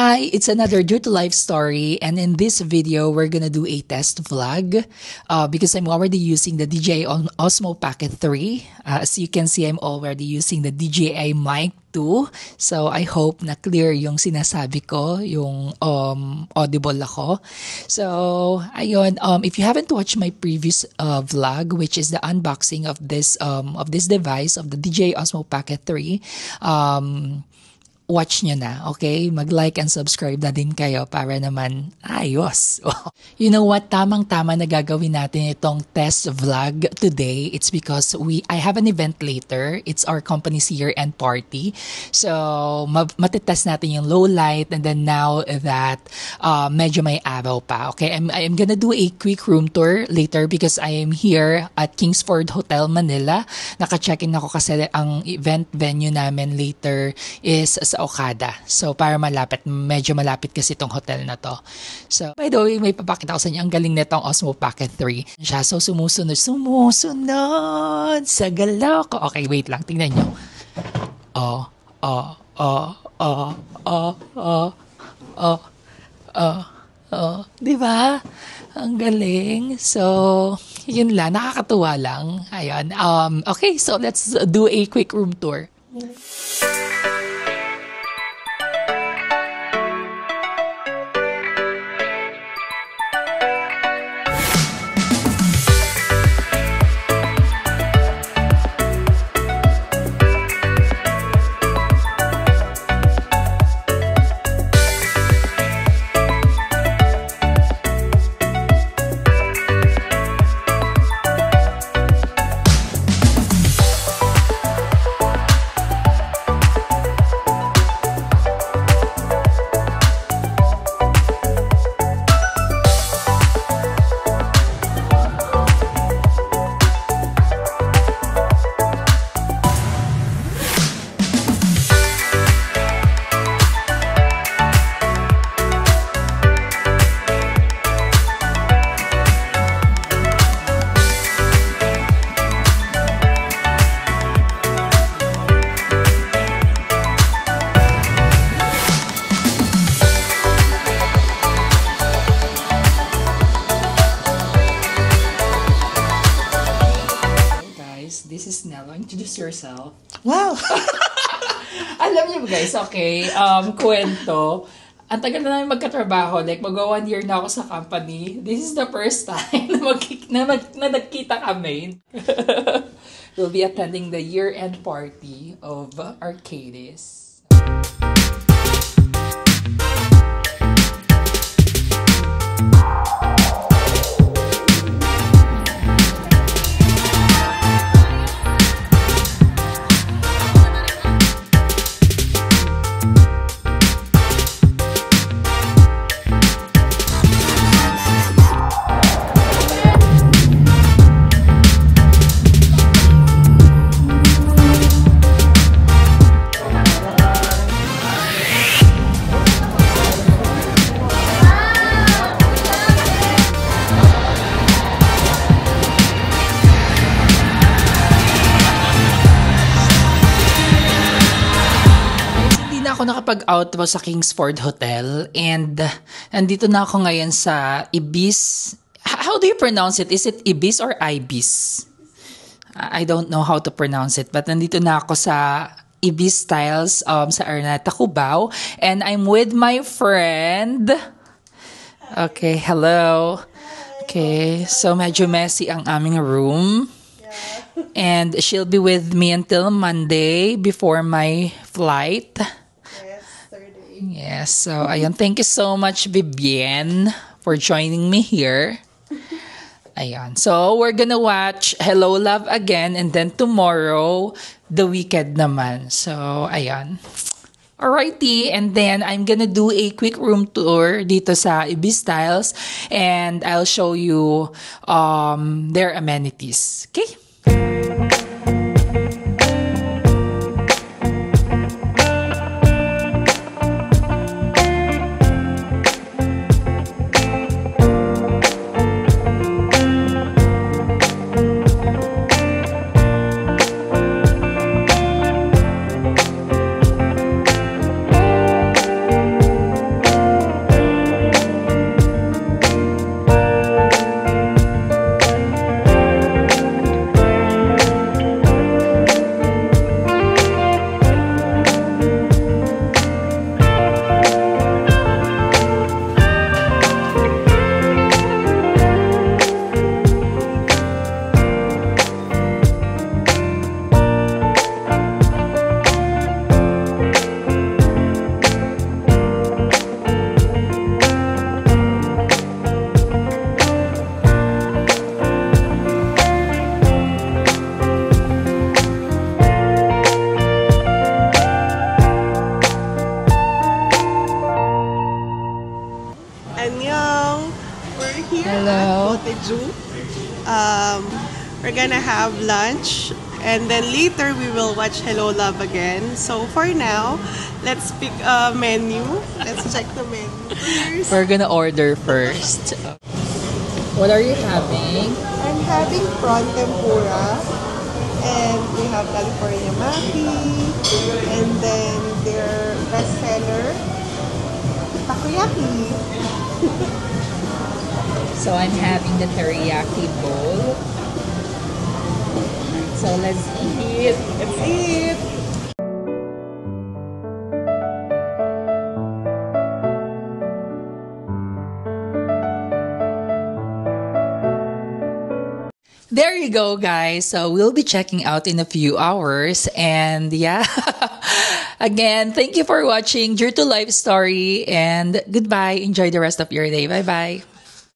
Hi, it's another Due to Life story, and in this video, we're gonna do a test vlog because I'm already using the DJI Osmo Pocket 3. As you can see, I'm already using the DJI Mic 2. So I hope na clear yung sinasabi ko, yung audible ako. So ayun, if you haven't watched my previous vlog, which is the unboxing of this device, of the DJI Osmo Pocket 3, watch nyo na, okay? Mag-like and subscribe na din kayo para naman ayos. You know what? Tamang-tama na gagawin natin itong test vlog today. It's because I have an event later. It's our company's year-end party. So, matitest natin yung low light, and then now that medyo may araw pa, okay? I'm gonna do a quick room tour later because I am here at Kingsford Hotel, Manila. Naka-check-in ako kasi ang event venue namin later is sa Okada. So, para medyo malapit kasi itong hotel na to. So, by the way, may papakita ko sa inyo. Ang galing nitong Osmo Pocket 3. Siya, so sumusunod sa galaw ko. Okay, wait lang. Tingnan nyo. Diba? Ang galing. So, yun lang. Nakakatuwa lang. Ayan. Okay, so let's do a quick room tour. This is Nello. Introduce yourself. Wow! Alam niyo guys, okay, kwento. Ang tagal na namin magkatrabaho. Like, mag-1 year na ako sa company. This is the first time na nagkita kami. We'll be attending the year-end party of Arcadis. Ako nakapag-outro sa Kingsford Hotel, and nandito na ako ngayon sa Ibis. How do you pronounce it? Is it Ibis or Ibis? I don't know how to pronounce it, but nandito na ako sa Ibis Styles sa Araneta, Cubao, and I'm with my friend. Okay, hello. Okay, so medyo messy ang aming room. And she'll be with me until Monday before my flight. Yes, so ayun, thank you so much, Vivienne, for joining me here. Ayun, so we're gonna watch Hello Love again, and then tomorrow, The Wicked naman. So, ayun. Alrighty, and then I'm gonna do a quick room tour dito sa Ibis Styles, and I'll show you their amenities. Okay? We're here Hello. at Boteju. We're gonna have lunch, and then later we will watch Hello Love again. So for now, let's pick a menu. Let's check the menu first. We're gonna order first. What are you having? I'm having prawn tempura, and we have California maki, and then their bestseller, takoyaki. So I'm having the teriyaki bowl. So let's eat. Let's eat! There you go, guys. So we'll be checking out in a few hours. And yeah, again, thank you for watching Drew to Life Story. And goodbye. Enjoy the rest of your day. Bye-bye.